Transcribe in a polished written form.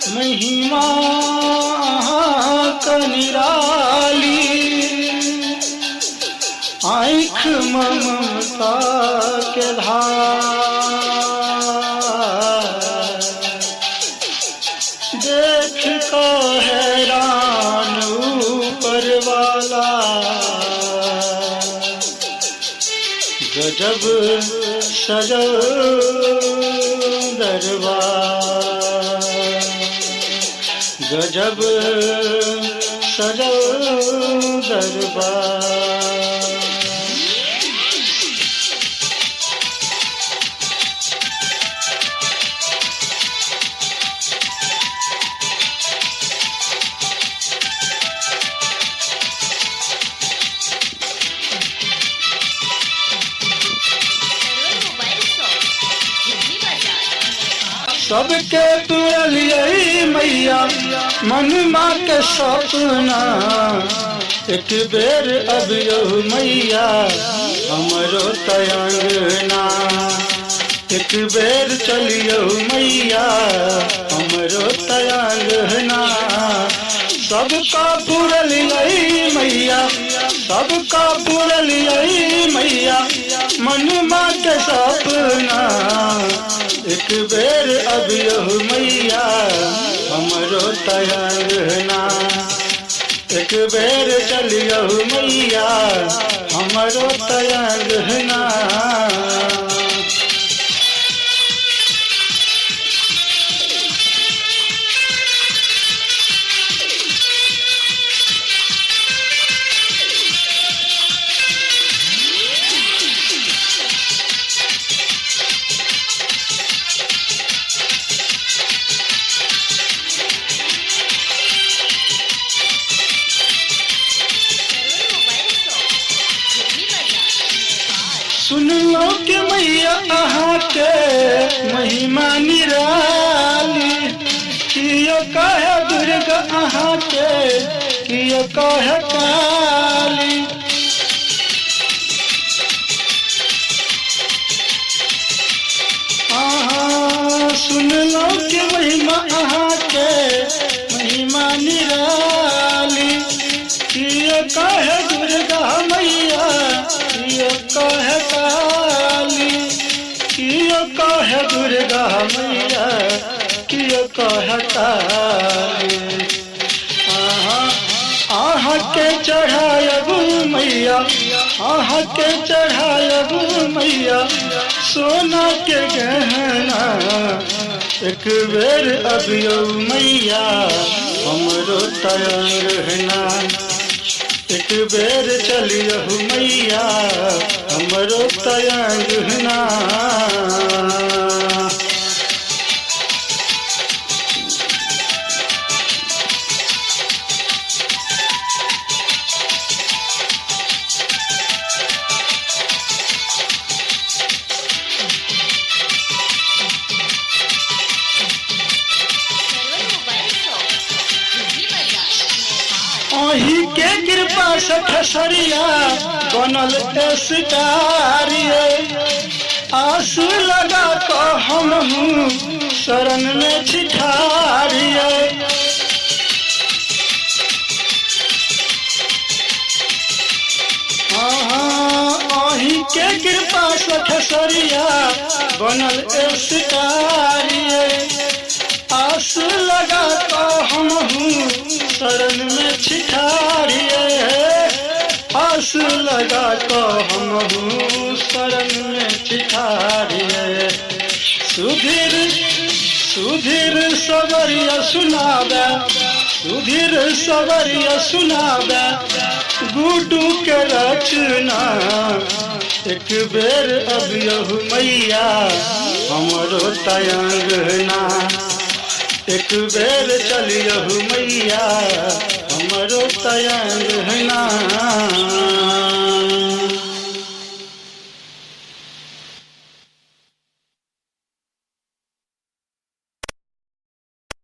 महिमा का निराली, आँख ममता के धार, देख का हैरान ऊपर वाला, गजब सजल दरबार, गजब सजल दरबार। सबके तुरलिए मैया मन माँ के सपना, एक बेर अब यो मैया हमरो तयंगना, एक बेर चलियो मैया हमरो तयंगना। सबका पुरलिए मैया, सबका पुरलिए मैया मन माँ के सपना, एक बेर अब यो मैया हमरो तयंगना, एक बेर चलियो मैया हमरो तयंगना। सुन लो कि मैया अहाँ के महिमा निराली, कियो कहे दुर्गा अहाँ के, कियो कहे काली। सुन लो कि महिमा अहाँ के महिमा निराली, कियो कहे दुर्गा मैया, कियो कहे काली, कियो कहे दुर्गा मैया, कियो कहे काली। आहाँ के चढ़ायब मैया, आहाँ के चढ़ायब मैया सोना के गहना, एक बेर अब यो मैया हमरो तयंगना, एक बेर चलियो मैया हमरो तयंगना। अही के कृपा से खेसरिया बनल स्टार, आस लगा तो हम हूँ शरण में छिठारिए। अही के कृपा से खेसरिया बनल स्टार, आस लगा तो हम हूँ शरण में छिठारिए, आस लगा तो हम हूँ शरण में छिठारिए। सुधीर सुधीर सवरिया सुनावे, सुधीर सवरिया सुनावे गुड्डू के रचना, एक बेर अब यो मैया हमरो तयंगना, एक बेर चलियो मैया हमरो तयंगना।